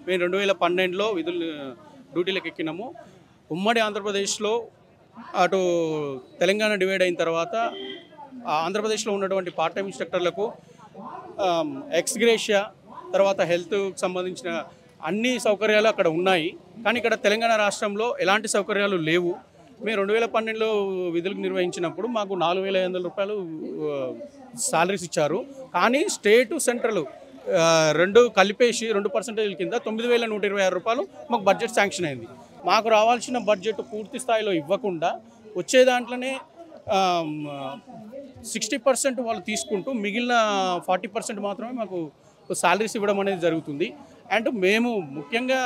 మేము 2012లో విధులు డ్యూటీలకు ఎక్కినాము. ఉమ్మడి ఆంధ్రప్రదేశ్లో అటు తెలంగాణ డివైడ్ అయిన తర్వాత ఆంధ్రప్రదేశ్లో ఉన్నటువంటి పార్ట్ టైం ఇన్స్ట్రక్టర్లకు ఎక్స్గ్రేషియా తర్వాత హెల్త్కి సంబంధించిన అన్ని సౌకర్యాలు అక్కడ ఉన్నాయి. కానీ ఇక్కడ తెలంగాణ రాష్ట్రంలో ఎలాంటి సౌకర్యాలు లేవు. మేము 2012లో విధులకు నిర్వహించినప్పుడు మాకు 4,500 రూపాయలు సాలరీస్ ఇచ్చారు. కానీ స్టేటు సెంట్రల్ రెండు కలిపేసి 2% కింద 9,126 రూపాయలు మాకు బడ్జెట్ శాంక్షన్ అయింది. మాకు రావాల్సిన బడ్జెట్ పూర్తి స్థాయిలో ఇవ్వకుండా వచ్చే దాంట్లోనే 60% వాళ్ళు తీసుకుంటూ మిగిలిన 40% మాత్రమే మాకు సాలరీస్ ఇవ్వడం అనేది జరుగుతుంది. అండ్ ముఖ్యంగా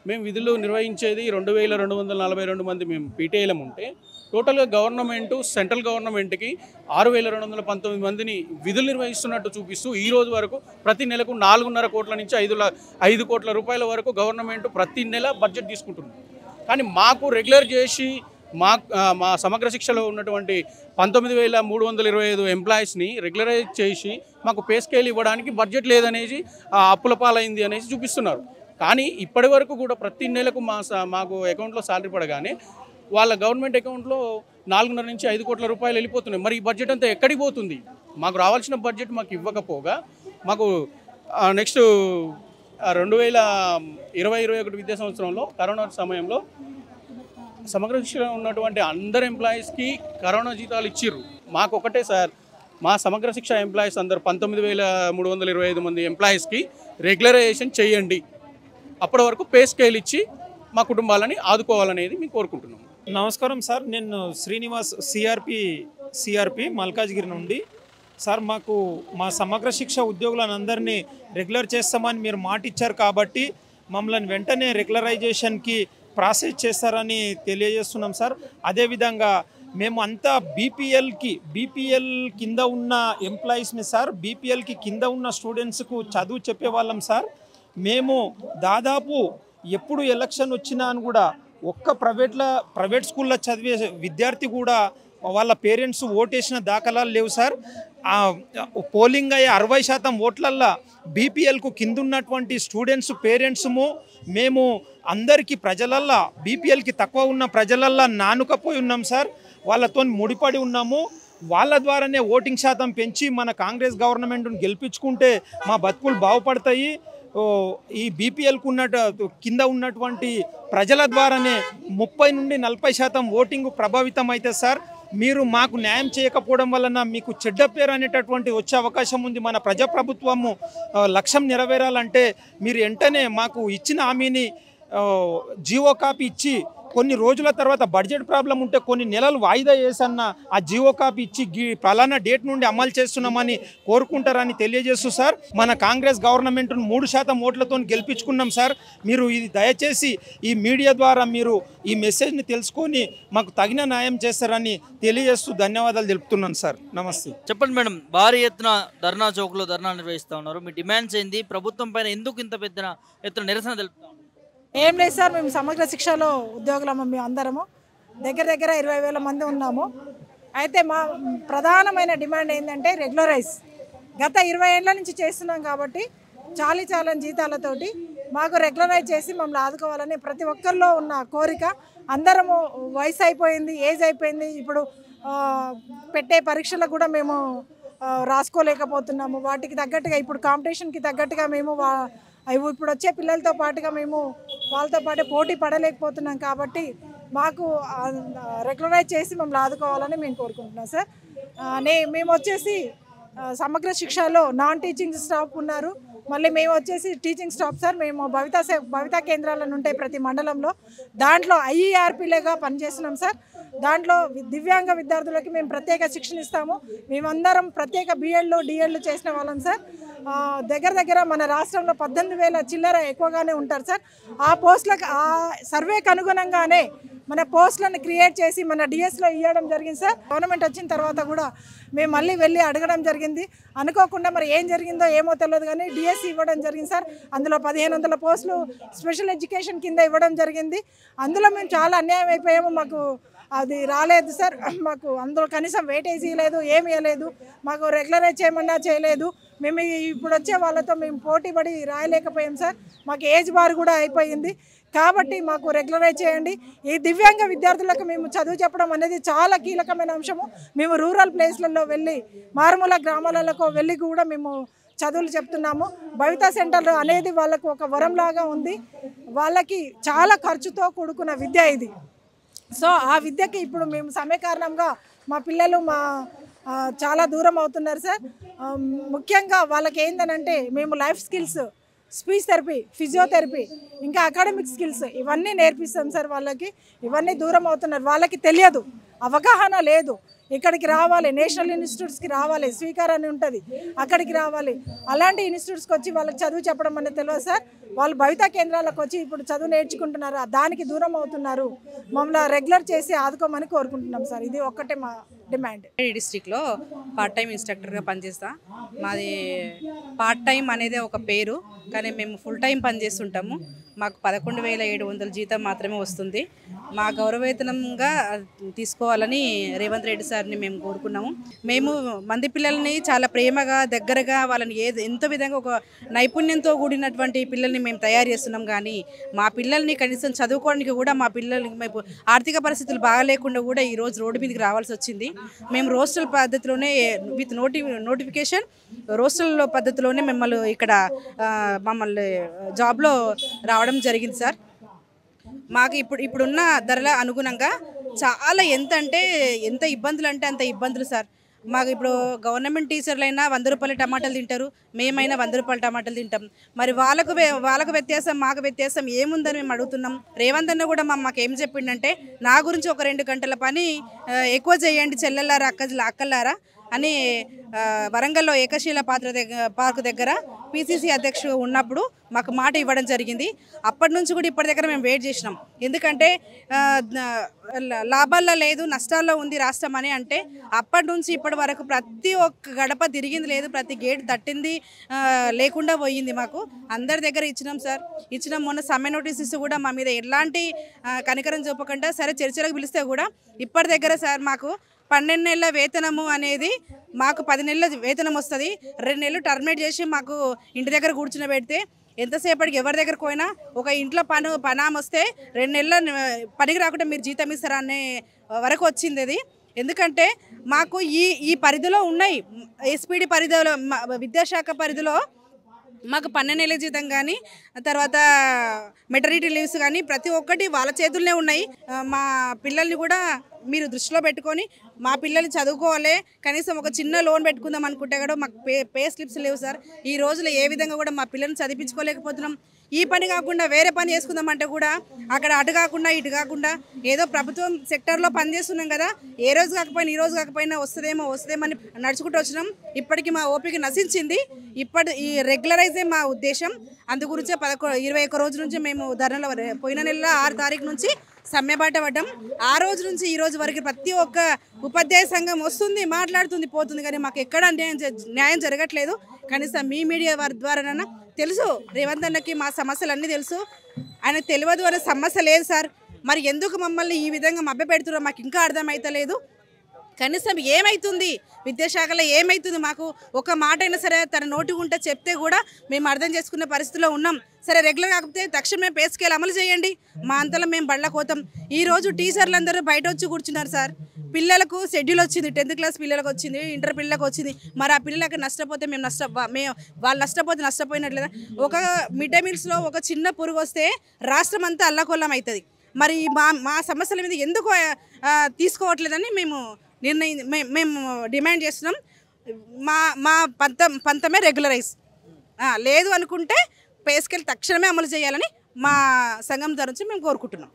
మేము విధులు నిర్వహించేది 2,242 మంది మేము పీటీఐలం ఉంటే టోటల్గా గవర్నమెంటు సెంట్రల్ గవర్నమెంట్కి 6,219 మందిని విధులు నిర్వహిస్తున్నట్టు చూపిస్తూ ఈ రోజు వరకు ప్రతి నెలకు 4.5 కోట్ల నుంచి 5 కోట్ల రూపాయల వరకు గవర్నమెంట్ ప్రతి నెల బడ్జెట్ తీసుకుంటుంది. కానీ మాకు రెగ్యులర్ చేసి మా సమగ్ర శిక్షలో ఉన్నటువంటి 19,325 ఎంప్లాయీస్ని రెగ్యులరైజ్ చేసి మాకు పే స్కేల్ ఇవ్వడానికి బడ్జెట్ లేదనేసి అప్పుల పాలైంది అనేసి చూపిస్తున్నారు. కానీ ఇప్పటి వరకు కూడా ప్రతి నెలకు మాకు అకౌంట్లో సాలరీ పడగానే వాళ్ళ గవర్నమెంట్ అకౌంట్లో 4.5 నుంచి 5 కోట్ల రూపాయలు వెళ్ళిపోతున్నాయి. మరి ఈ బడ్జెట్ అంతా ఎక్కడికి పోతుంది? మాకు రావాల్సిన బడ్జెట్ మాకు ఇవ్వకపోగా మాకు నెక్స్ట్ 2020-21 విద్యా సంవత్సరంలో కరోనా సమయంలో సమగ్ర శిక్షలో ఉన్నటువంటి అందరు ఎంప్లాయీస్కి కరోనా జీతాలు ఇచ్చిర్రు. మాకు ఒకటే సార్, మా సమగ్ర శిక్ష ఎంప్లాయీస్ అందరు 19,325 మంది ఎంప్లాయీస్కి రెగ్యులరైజేషన్ చేయండి. అప్పటి వరకు పే స్కేల్ ఇచ్చి మా కుటుంబాలని ఆదుకోవాలనేది మేము కోరుకుంటున్నాం. నమస్కారం సార్, నేను శ్రీనివాస్ సిఆర్పి మల్కాజ్గిరి నుండి. సార్, మాకు మా సమగ్ర శిక్ష ఉద్యోగులందరినీ రెగ్యులర్ చేస్తామని మీరు మాట ఇచ్చారు కాబట్టి మమ్మల్ని వెంటనే రెగ్యులరైజేషన్కి ప్రాసెస్ చేస్తారని తెలియజేస్తున్నాం సార్. అదేవిధంగా మేము అంతా బీపీఎల్ కింద ఉన్న ఎంప్లాయీస్ని సార్, బీపీఎల్కి కింద ఉన్న స్టూడెంట్స్కు చదువు చెప్పేవాళ్ళం సార్. మేము దాదాపు ఎప్పుడు ఎలక్షన్ వచ్చినా అని కూడా ఒక్క ప్రైవేట్ స్కూల్లో చదివే విద్యార్థి కూడా వాళ్ళ పేరెంట్స్ ఓటేసిన దాఖలాలు లేవు సార్. పోలింగ్ అయ్యే 60% ఓట్లల్లో బీపీఎల్కు కింద ఉన్నటువంటి స్టూడెంట్స్ పేరెంట్స్ము మేము అందరికీ ప్రజలల్లో బీపీఎల్కి తక్కువ ఉన్న ప్రజలల్లో నానుకపోయి ఉన్నాం సార్. వాళ్ళతో ముడిపడి ఉన్నాము. వాళ్ళ ద్వారానే ఓటింగ్ శాతం పెంచి మన కాంగ్రెస్ గవర్నమెంట్ను గెలిపించుకుంటే మా బతుకులు బాగుపడతాయి. ఈ బీపీఎల్కు కింద ఉన్నటువంటి ప్రజల ద్వారానే 30 నుండి 40% ఓటింగ్ ప్రభావితం అయితే సార్. మీరు మాకు న్యాయం చేయకపోవడం వలన మీకు చెడ్డ పేరు అనేటటువంటి వచ్చే అవకాశం ఉంది. మన ప్రజాప్రభుత్వము లక్ష్యం నెరవేరాలంటే మీరు వెంటనే మాకు ఇచ్చిన హామీని జీవో కాపీ ఇచ్చి కొన్ని రోజుల తర్వాత బడ్జెట్ ప్రాబ్లం ఉంటే కొన్ని నెలలు వాయిదా వేసన్న ఆ జీవో కాపీ ఇచ్చి పలానా డేట్ నుండి అమలు చేస్తున్నామని కోరుకుంటారని తెలియజేస్తూ సార్, మన కాంగ్రెస్ గవర్నమెంట్ను 3% ఓట్లతో గెలిపించుకున్నాం సార్. మీరు ఇది దయచేసి ఈ మీడియా ద్వారా మీరు ఈ మెసేజ్ని తెలుసుకొని మాకు తగిన న్యాయం చేస్తారని తెలియజేస్తూ ధన్యవాదాలు తెలుపుతున్నాను సార్. నమస్తే. చెప్పండి మేడం, భారీ ఎత్తున ధర్నా చౌక్లో ధర్నా నిర్వహిస్తూ ఉన్నారు. మీ డిమాండ్స్ ఏంది? ప్రభుత్వం పైన ఎందుకు ఇంత పెద్ద ఎత్తున నిరసన తెలుపుతాం? ఏం లేదు సార్, మేము సమగ్ర శిక్షలో ఉద్యోగులము. మేము అందరము దగ్గర 20,000 మంది ఉన్నాము. అయితే మా ప్రధానమైన డిమాండ్ ఏంటంటే రెగ్యులరైజ్. గత 20 ఏళ్ళ నుంచి చేస్తున్నాం కాబట్టి చాలని జీతాలతోటి మాకు రెగ్యులరైజ్ చేసి మమ్మల్ని ఆదుకోవాలని ప్రతి ఒక్కరిలో ఉన్న కోరిక. అందరము వయసు అయిపోయింది, ఏజ్ అయిపోయింది. ఇప్పుడు పెట్టే పరీక్షలకు కూడా మేము రాసుకోలేకపోతున్నాము. వాటికి తగ్గట్టుగా ఇప్పుడు కాంపిటీషన్కి తగ్గట్టుగా మేము ఇప్పుడు వచ్చే పిల్లలతో పాటుగా మేము వాళ్ళతో పాటు పోటీ పడలేకపోతున్నాం. కాబట్టి మాకు రెగ్యులరైజ్ చేసి మమ్మల్ని ఆదుకోవాలని మేము కోరుకుంటున్నాం సార్. మేము వచ్చేసి సమగ్ర శిక్షలో నాన్ టీచింగ్ స్టాఫ్ ఉన్నారు, మళ్ళీ మేము వచ్చేసి టీచింగ్ స్టాఫ్ సార్. మేము భవితా కేంద్రాలను ఉంటాయి ప్రతి మండలంలో, దాంట్లో ఐఈఆర్పీలుగా పనిచేస్తున్నాం సార్. దాంట్లో దివ్యాంగ విద్యార్థులకి మేము ప్రత్యేక శిక్షణ ఇస్తాము. మేమందరం ప్రత్యేక బిఎడ్లు డిఎడ్లు చేసిన వాళ్ళం సార్. దగ్గర మన రాష్ట్రంలో 18,000 చిల్లర ఎక్కువగానే ఉంటారు సార్. ఆ పోస్టులకు ఆ సర్వేకి అనుగుణంగానే మన పోస్టులను క్రియేట్ చేసి మన డిఎస్లో ఇవ్వడం జరిగింది సార్. గవర్నమెంట్ వచ్చిన తర్వాత కూడా మేము మళ్ళీ వెళ్ళి అడగడం జరిగింది. అనుకోకుండా మరి ఏం జరిగిందో ఏమో తెలియదు కానీ డిఎస్ ఇవ్వడం జరిగింది సార్. అందులో 1,500 పోస్టులు స్పెషల్ ఎడ్యుకేషన్ కింద ఇవ్వడం జరిగింది. అందులో మేము చాలా అన్యాయం అయిపోయాము. మాకు అది రాలేదు సార్. మాకు అందులో కనీసం వెయిటేజ్ ఇవ్వలేదు, ఏమి ఇవ్వలేదు. మాకు రెగ్యులరైజ్ చేయమన్నా చేయలేదు. మేము ఇప్పుడు వచ్చే వాళ్ళతో మేము పోటీపడి రాయలేకపోయాం సార్. మాకు ఏజ్ బార్ కూడా అయిపోయింది. కాబట్టి మాకు రెగ్యులరైజ్ చేయండి. ఈ దివ్యాంగ విద్యార్థులకు మేము చదువు చెప్పడం అనేది చాలా కీలకమైన అంశము. మేము రూరల్ ప్లేస్లలో వెళ్ళి మారుమూల గ్రామాలకు వెళ్ళి కూడా మేము చదువులు చెప్తున్నాము. భవిత సెంటర్ అనేది వాళ్ళకు ఒక వరంలాగా ఉంది. వాళ్ళకి చాలా ఖర్చుతో కూడుకున్న విద్య ఇది. సో ఆ విద్యకి ఇప్పుడు మేము సమయ కారణంగా మా పిల్లలు చాలా దూరం అవుతున్నారు సార్. ముఖ్యంగా వాళ్ళకి ఏంటనంటే మేము life skills, speech therapy, physiotherapy, ఇంకా అకాడమిక్ స్కిల్స్ ఇవన్నీ నేర్పిస్తాం సార్. వాళ్ళకి ఇవన్నీ దూరం అవుతున్నారు. వాళ్ళకి తెలియదు, అవగాహన లేదు. ఇక్కడికి రావాలి, నేషనల్ ఇన్స్టిట్యూట్స్కి రావాలి, స్వీకార్ అని ఉంటుంది, అక్కడికి రావాలి. అలాంటి ఇన్స్టిట్యూట్స్కి వచ్చి వాళ్ళకి చదువు చెప్పడం అనేది తెలియదు సార్. వాళ్ళు భవిత కేంద్రాలకు వచ్చి ఇప్పుడు చదువు నేర్చుకుంటున్నారు, దానికి దూరం అవుతున్నారు. మమ్మల్ని రెగ్యులర్ చేసి ఆదుకోమని కోరుకుంటున్నాం సార్. ఇది ఒక్కటే మా డిమాండ్. డిస్ట్రిక్ట్లో పార్ట్ టైం ఇన్స్ట్రక్టర్గా పనిచేస్తా. మాది పార్ట్ టైం అనేది ఒక పేరు, కానీ మేము ఫుల్ టైం పనిచేస్తుంటాము. మాకు 11,700 జీతం మాత్రమే వస్తుంది. మా గౌరవవేతనంగా తీసుకోవాలని రేవంత్ రెడ్డి సార్ని మేము కోరుకున్నాము. మేము మంది పిల్లల్ని చాలా ప్రేమగా, దగ్గరగా, వాళ్ళని ఎంతో విధంగా ఒక నైపుణ్యంతో కూడినటువంటి పిల్లల్ని మేము తయారు చేస్తున్నాం. కానీ మా పిల్లల్ని కనీసం చదువుకోవడానికి కూడా మా పిల్లలకి మేము ఆర్థిక పరిస్థితులు బాగాలేకుండా కూడా ఈరోజు రోడ్డు మీదకి రావాల్సి వచ్చింది. మేము రోస్టల్ పద్ధతిలోనే విత్ నోటిఫికేషన్ రోస్టల్ పద్ధతిలోనే మమ్మల్ని జాబ్లో రావడం జరిగింది సార్. మాకు ఇప్పుడున్న ధరల అనుగుణంగా చాలా ఎంత ఇబ్బందులు అంటే అంత ఇబ్బందులు సార్. మాకు ఇప్పుడు గవర్నమెంట్ టీచర్లైనా 100 రూపాయల టమాటాలు తింటారు, మేమైనా 100 రూపాయల టమాటాలు తింటాం. మరి వాళ్ళకు వ్యత్యాసం, మాకు వ్యత్యాసం ఏముందని మేము అడుగుతున్నాం. రేవంత్ అన్న కూడా మాకేం చెప్పిండంటే, నా గురించి ఒక 2 గంటల పని ఎక్కువ చేయండి చెల్లెల్లారా, అక్కల్లారా అని వరంగల్లో ఏకశీల పార్క్ దగ్గర పిసిసి అధ్యక్షుడు ఉన్నప్పుడు మాకు మాట ఇవ్వడం జరిగింది. అప్పటి నుంచి కూడా ఇప్పటి దగ్గర మేము వెయిట్ చేసినాం. ఎందుకంటే లాభాల్లో లేదు, నష్టాల్లో ఉంది రాష్ట్రం అని అంటే అప్పటి నుంచి ఇప్పటి వరకు ప్రతి ఒక్క గడప తిరిగింది లేదు, ప్రతి గేట్ తట్టింది లేకుండా పోయింది. మాకు అందరి దగ్గర ఇచ్చినాం సార్. మొన్న సమ్మె నోటీసెస్ కూడా మా మీద ఎలాంటి కనికరం చూపకుండా సరే చర్చలకు పిలిస్తే కూడా ఇప్పటి దగ్గర సార్ మాకు 12 నెలల వేతనము అనేది మాకు 10 నెలల వేతనం వస్తుంది. 2 నెలలు టర్మినేట్ చేసి మాకు ఇంటి దగ్గర కూర్చుని పెడితే ఎంతసేపటికి ఎవరి దగ్గరకు పోయినా ఒక ఇంట్లో పనామ వస్తే 2 నెలల పనికి రాకుండా మీరు జీతం ఇస్తారా అనే వరకు వచ్చింది అది. ఎందుకంటే మాకు ఈ పరిధిలో ఉన్నాయి, ఎస్పీడీ పరిధిలో, విద్యాశాఖ పరిధిలో మాకు 12 నెలల జీతం కానీ, తర్వాత మెటర్నిటీ లీవ్స్ కానీ ప్రతి ఒక్కటి వాళ్ళ చేతుల్లోనే ఉన్నాయి. మా పిల్లల్ని కూడా మీరు దృష్టిలో పెట్టుకొని మా పిల్లల్ని చదువుకోవాలి, కనీసం ఒక చిన్న లోన్ పెట్టుకుందాం అనుకుంటే కూడా మాకు పే స్లిప్స్ లేవు సార్. ఈ రోజులో ఏ విధంగా కూడా మా పిల్లల్ని చదివించుకోలేకపోతున్నాం. ఈ పని కాకుండా వేరే పని చేసుకుందామంటే కూడా అక్కడ అటు కాకుండా ఇటు కాకుండా ఏదో ప్రభుత్వం సెక్టర్లో పనిచేస్తున్నాం కదా, ఏ రోజు కాకపోయినా ఈ రోజు కాకపోయినా వస్తుందేమో అని నడుచుకుంటూ వచ్చినాం. ఇప్పటికి మా ఓపిక నశించింది. ఈ రెగ్యులరైజే మా ఉద్దేశం. అందు గురించే 21 రోజుల నుంచి మేము ధర్నాలో, పోయిన నెల 6 తారీఖు నుంచి సమ్మెబాట పడ్డాం. ఆ రోజు నుంచి ఈ రోజు వరకు ప్రతి ఒక్క ఉపాధ్యాయ సంఘం వస్తుంది, మాట్లాడుతుంది, పోతుంది, కానీ మాకు ఎక్కడ న్యాయం జరగట్లేదు. కనీసం మీ మీడియా వారి ద్వారానైనా తెలుసు, రేవంత్ అన్నకి మా సమస్యలు అన్నీ తెలుసు, ఆయనకు తెలియదు అనే సమస్య లేదు సార్. మరి ఎందుకు మమ్మల్ని ఈ విధంగా మభ్యపెడుతున్నారో మాకు ఇంకా అర్థమైతలేదు. కనీసం ఏమవుతుంది విద్యాశాఖలో, ఏమవుతుంది మాకు ఒక మాట అయినా సరే తన నోటి ఉంటే చెప్తే కూడా మేము అర్థం చేసుకునే పరిస్థితిలో ఉన్నాం. సరే రెగ్యులర్ కాకపోతే తక్షణమే పే స్కేల్ అమలు చేయండి, మా అంతలో మేము బళ్ళకోతాం. ఈరోజు టీచర్లు అందరూ బయట వచ్చి కూర్చున్నారు సార్. పిల్లలకు షెడ్యూల్ వచ్చింది, 10th క్లాస్ పిల్లలకు వచ్చింది, ఇంటర్ పిల్లలకు వచ్చింది. మరి ఆ పిల్లలకు నష్టపోతే వాళ్ళు నష్టపోయినట్లేదా? ఒక మిడ్ డే మీల్స్లో ఒక చిన్న పురుగు వస్తే రాష్ట్రం అంతా అల్లకొల్లం అవుతుంది. మరి మా సమస్యల మీద ఎందుకు తీసుకోవట్లేదని మేము డిమాండ్ చేస్తున్నాం. మా పంతమే రెగ్యులరైజ్, లేదు అనుకుంటే పే స్కేల్ తక్షణమే అమలు చేయాలని మా సంఘం తరఫు నుంచి మేము కోరుకుంటున్నాం.